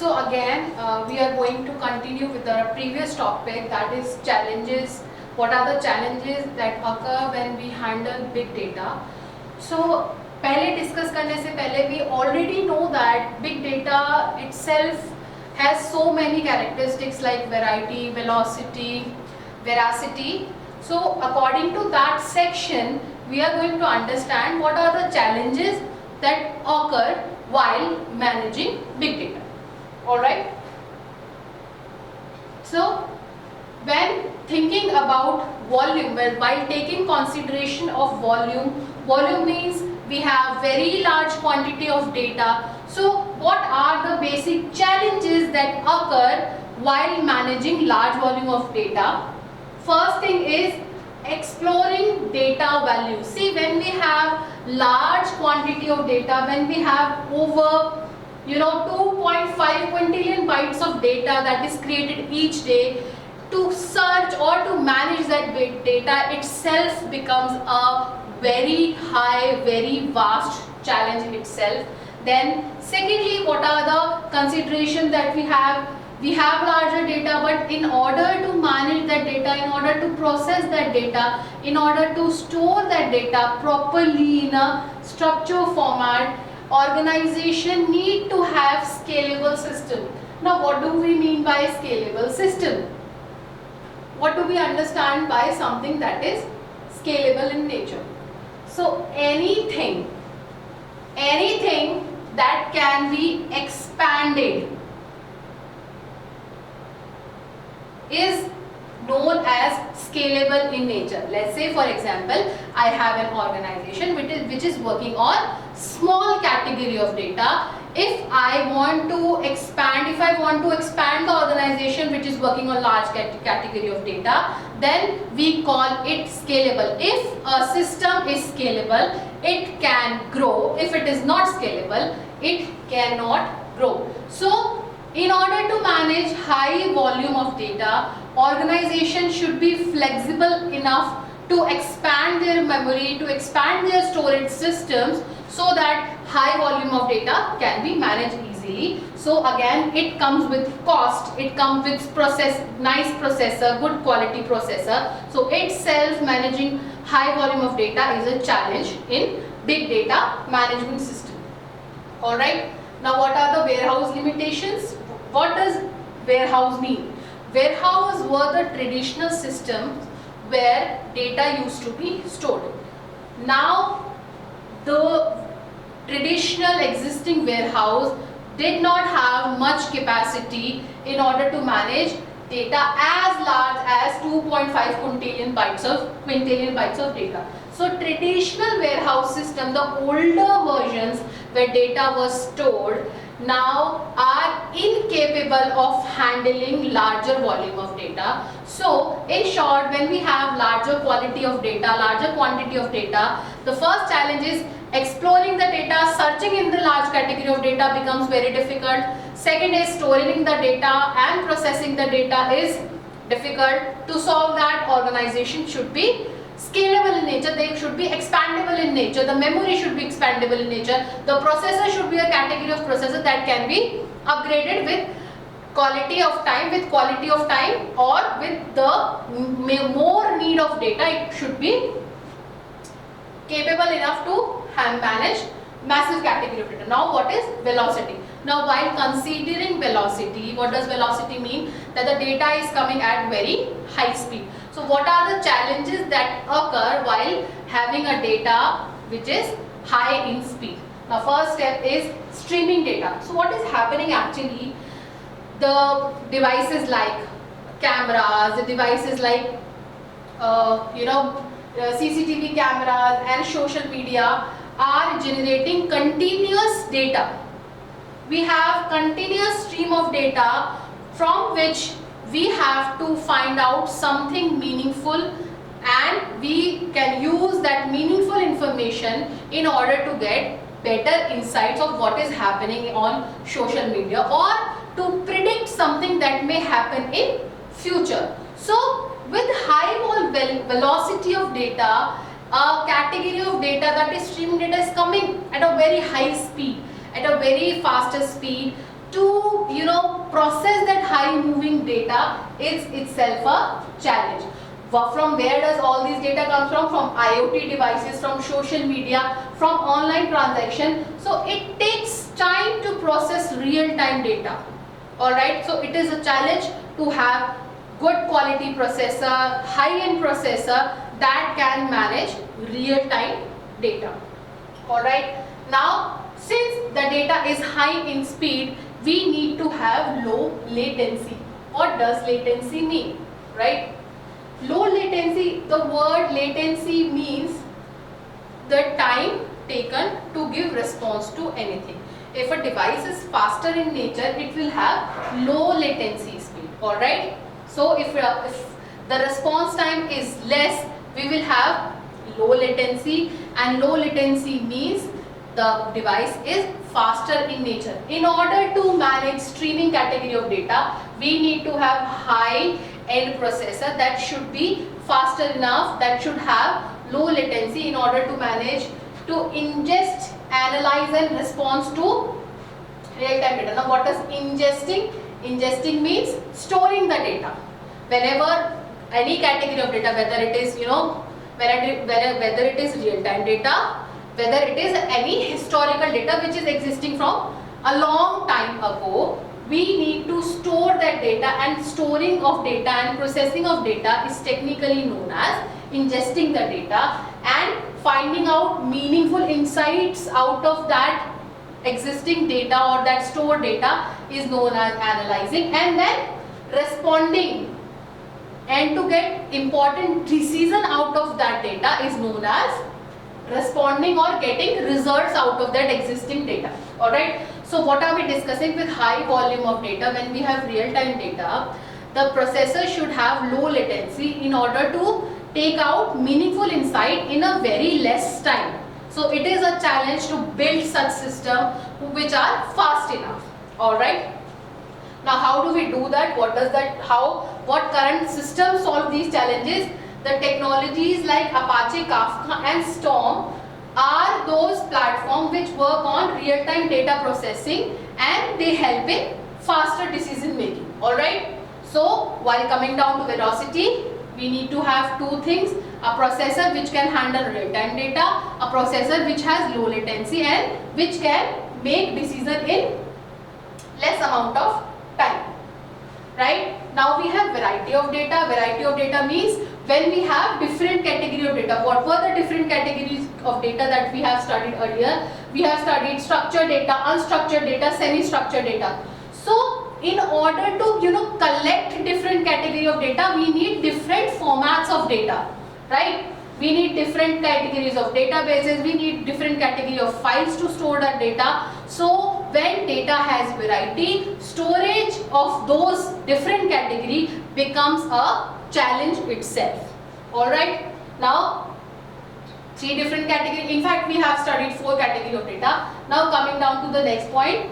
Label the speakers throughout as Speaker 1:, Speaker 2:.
Speaker 1: So again, we are going to continue with our previous topic, that is challenges. What are the challenges that occur when we handle big data? So पहले discuss करने से पहले we already know that big data itself has so many characteristics like variety, velocity, veracity. So according to that section, we are going to understand what are the challenges that occur while managing big data. Alright. So when thinking about volume, while taking consideration of volume means we have very large quantity of data. So what are the basic challenges that occur while managing large volume of data? First thing is exploring data values. See, when we have large quantity of data, when we have over 2.5 quintillion bytes of data that is created each day, to search or to manage that big data itself becomes a very high, very vast challenge in itself. Then secondly, what are the considerations that we have? We have larger data, but in order to manage that data, in order to process that data, in order to store that data properly in a structured format, organization need to have scalable system. Now what do we mean by scalable system? What do we understand by something that is scalable in nature? So anything that can be expanded is known as scalable in nature. Let's say for example, I have an organization which is working on small category of data. If I want to expand the organization which is working on large category of data, then we call it scalable. If a system is scalable, it can grow. If it is not scalable, it cannot grow. So in order to manage high volume of data, organization should be flexible enough to expand their memory, to expand their storage systems, so that high volume of data can be managed easily. So again, it comes with cost, it comes with nice processor, good quality processor. So itself managing high volume of data is a challenge in big data management system. Alright, now what are the warehouse limitations? What does warehouse mean? Warehouse were the traditional systems where data used to be stored. Now the traditional existing warehouse did not have much capacity in order to manage data as large as 2.5 quintillion bytes of data. So traditional warehouse system, the older versions where data was stored, now are incapable of handling larger volume of data. So in short, when we have larger quality of data, larger quantity of data, the first challenge is exploring the data. Searching in the large category of data becomes very difficult. Second is storing the data and processing the data is difficult. To solve that, organization should be scalable in nature, they should be expandable in nature, the memory should be expandable in nature, the processor should be a category of processor that can be upgraded with quality of time, or with the more need of data, it should be capable enough to manage massive category of data. Now what is velocity? Now while considering velocity, what does velocity mean? That the data is coming at very high speed. So what are the challenges that occur while having a data which is high in speed? Now first step is streaming data. So what is happening actually? The devices like cameras, the devices like CCTV cameras and social media are generating continuous data. We have continuous stream of data from which we have to find out something meaningful, and we can use that meaningful information in order to get better insights of what is happening on social media, or to predict something that may happen in future. So with high velocity of data, a category of data, that is streaming data, is coming at a very high speed, at a very faster speed. to process that high moving data is itself a challenge. From where does all these data come from? From IoT devices, from social media, from online transaction. So it takes time to process real-time data. Alright, so it is a challenge to have good quality processor, high-end processor that can manage real-time data. Alright, now since the data is high in speed, we need to have low latency. What does latency mean? Right? Low latency, the word latency means the time taken to give response to anything. If a device is faster in nature, it will have low latency speed. Alright? So if the response time is less, we will have low latency, and low latency means the device is faster in nature. In order to manage streaming category of data, we need to have high end processor that should be faster enough, that should have low latency in order to manage to ingest, analyze and respond to real-time data. Now what is ingesting? Ingesting means storing the data. Whenever any category of data, whether it is whether it is real-time data, whether it is any historical data which is existing from a long time ago, we need to store that data, and storing of data and processing of data is technically known as ingesting the data, and finding out meaningful insights out of that existing data or that stored data is known as analyzing, and then responding and to get important decision out of that data is known as responding or getting results out of that existing data. Alright, so what are we discussing? With high volume of data, when we have real-time data, the processor should have low latency in order to take out meaningful insight in a very less time. So it is a challenge to build such systems which are fast enough. Alright, now how do we do that? What current systems solve these challenges? The technologies like Apache Kafka and Storm are those platforms which work on real-time data processing, and they help in faster decision making. Alright, so while coming down to velocity, we need to have two things: a processor which can handle real-time data, a processor which has low latency and which can make decision in less amount of time. Right, now we have variety of data. Variety of data means when we have different category of data. What were the different categories of data that we have studied earlier? We have studied structured data, unstructured data, semi-structured data. So in order to collect different category of data, we need different formats of data, right? We need different categories of databases, we need different category of files to store that data. So when data has variety, storage of those different category becomes a challenge itself. Alright, now 3 different categories. In fact, we have studied 4 categories of data. Now coming down to the next point,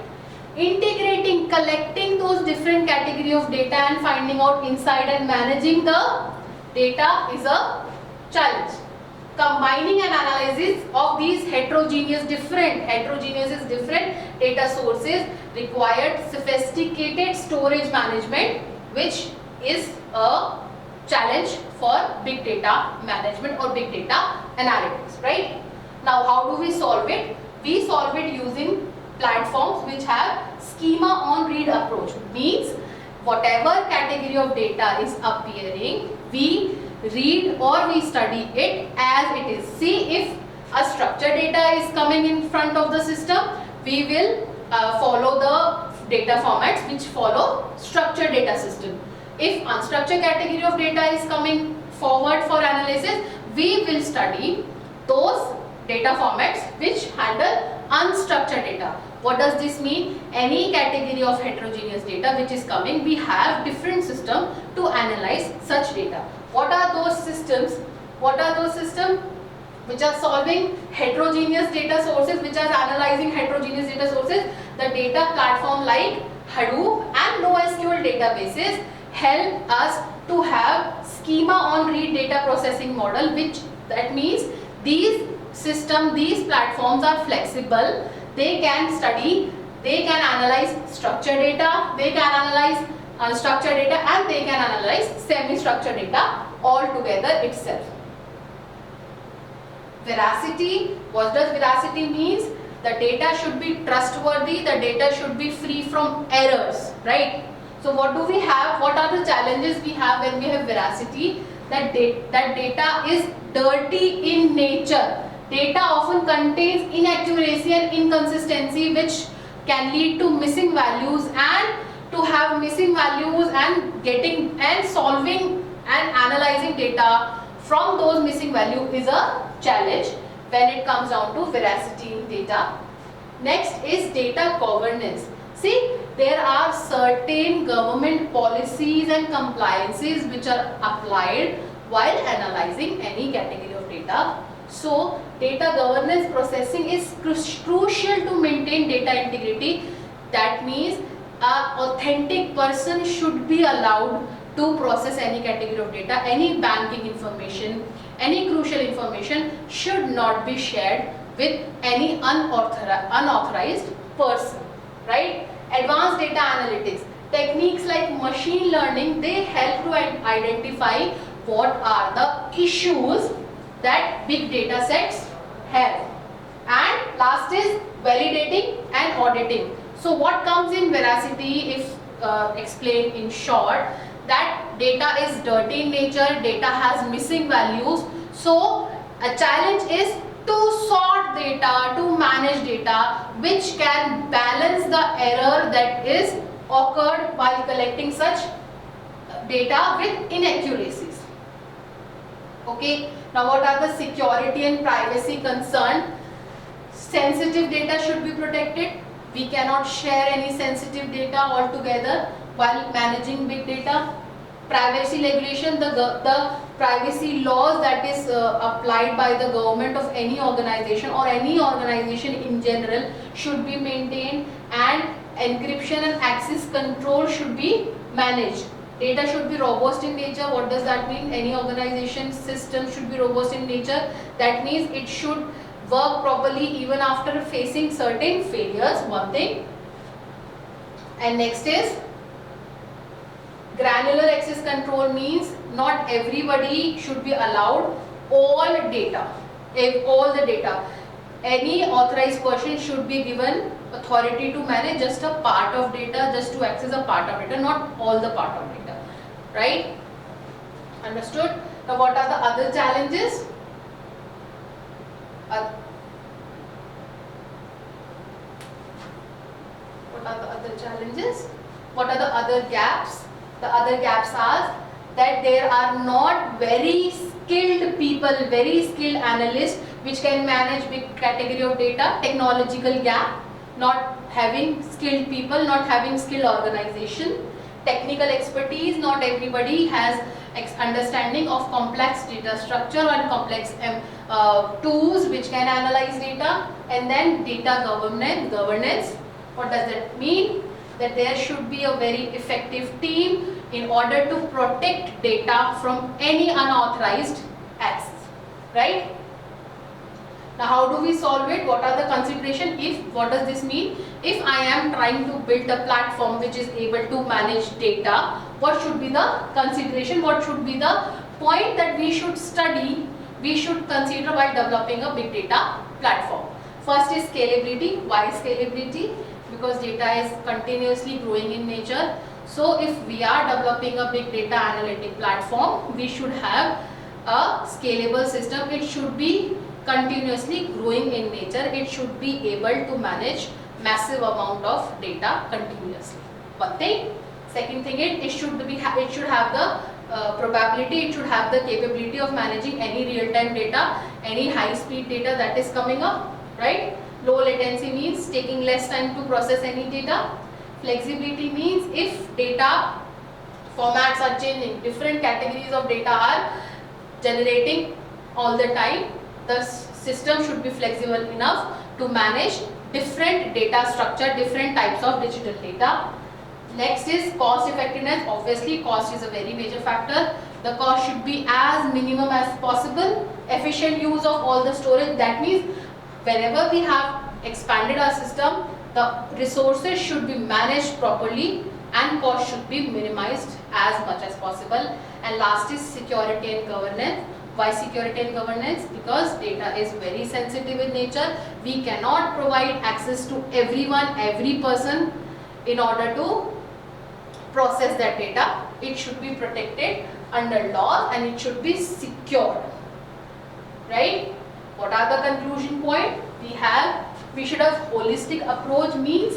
Speaker 1: integrating, collecting those different categories of data and finding out insight and managing the data is a challenge. Combining an analysis of these heterogeneous different data sources required sophisticated storage management, which is a challenge for big data management or big data analytics, right? Now how do we solve it? We solve it using platforms which have schema on read approach. Means whatever category of data is appearing, we read or we study it as it is. See, if a structured data is coming in front of the system, we will follow the data formats which follow structured data system. If unstructured category of data is coming forward for analysis, we will study those data formats which handle unstructured data. What does this mean? Any category of heterogeneous data which is coming, we have different systems to analyze such data. What are those systems? What are those systems which are solving heterogeneous data sources, which are analyzing heterogeneous data sources? The data platform like Hadoop and NoSQL databases help us to have schema on read data processing model, which that means these platforms are flexible. They can study They can analyze structured data, they can analyze unstructured data, and they can analyze semi-structured data all together itself. Veracity, what does veracity means? The data should be trustworthy, the data should be free from errors, right? So what do we have? What are the challenges we have when we have veracity? That data is dirty in nature. Data often contains inaccuracy and inconsistency, which can lead to missing values, and to have missing values and getting and solving and analyzing data from those missing values is a challenge when it comes down to veracity in data. Next is data governance. See, there are certain government policies and compliances which are applied while analyzing any category of data. So, data governance processing is crucial to maintain data integrity. That means an authentic person should be allowed to process any category of data. Any banking information, any crucial information should not be shared with any unauthorized person, right? Advanced data analytics. Techniques like machine learning, they help to identify what are the issues that big data sets have. And last is validating and auditing. So what comes in veracity, if explained in short, that data is dirty in nature, data has missing values. So a challenge is to sort data, to manage data, which can balance the error that is occurred while collecting such data with inaccuracies. Okay, now what are the security and privacy concerns? Sensitive data should be protected. We cannot share any sensitive data altogether while managing big data. Privacy regulation, the privacy laws that is applied by the government of any organization or any organization in general should be maintained, and encryption and access control should be managed. Data should be robust in nature. What does that mean? Any organization system should be robust in nature. That means it should work properly even after facing certain failures, one thing. And next is granular access control, means not everybody should be allowed all data, all the data. Any authorized person should be given authority to manage just a part of data, just to access a part of data, not all the part of data, right? Understood? Now what are the other challenges? What are the other challenges? What are the other gaps? The other gaps are that there are not very skilled people, very skilled analysts which can manage big category of data. Technological gap, not having skilled people, not having skilled organization. Technical expertise, not everybody has understanding of complex data structure and complex tools which can analyze data. And then data governance. What does that mean? That there should be a very effective team in order to protect data from any unauthorized access, right? Now how do we solve it? What are the consideration? What does this mean? If I am trying to build a platform which is able to manage data, what should be the consideration? What should be the point that we should study, we should consider while developing a big data platform? First is scalability. Why scalability? Because data is continuously growing in nature. So if we are developing a big data analytic platform, we should have a scalable system. It should be continuously growing in nature. It should be able to manage massive amount of data continuously. One thing. Second thing, it should have the probability, it should have the capability of managing any real-time data, any high-speed data that is coming up, right? Low latency means taking less time to process any data. Flexibility means if data formats are changing, different categories of data are generating all the time, the system should be flexible enough to manage different data structure, different types of digital data. Next is cost effectiveness. Obviously cost is a very major factor. The cost should be as minimum as possible. Efficient use of all the storage. That means whenever we have expanded our system, the resources should be managed properly and cost should be minimized as much as possible. And last is security and governance. Why security and governance? Because data is very sensitive in nature. We cannot provide access to everyone, every person in order to process that data. It should be protected under laws and it should be secured. Right? What are the conclusion point? We should have holistic approach, means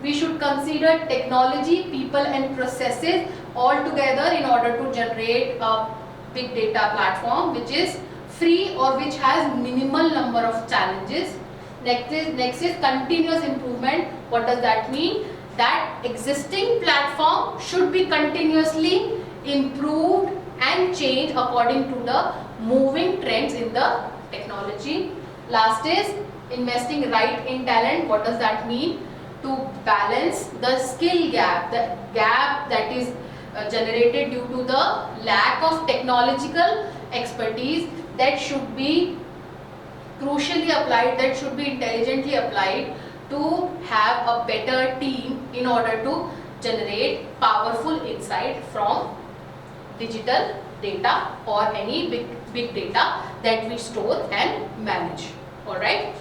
Speaker 1: we should consider technology, people and processes all together in order to generate a big data platform which is free or which has minimal number of challenges. Next is continuous improvement. What does that mean? That existing platform should be continuously improved and changed according to the moving trends in the technology. Last is investing right in talent. What does that mean? To balance the skill gap, the gap that is generated due to the lack of technological expertise, that should be crucially applied, that should be intelligently applied to have a better team in order to generate powerful insight from digital data or any big data that we store and manage. Alright.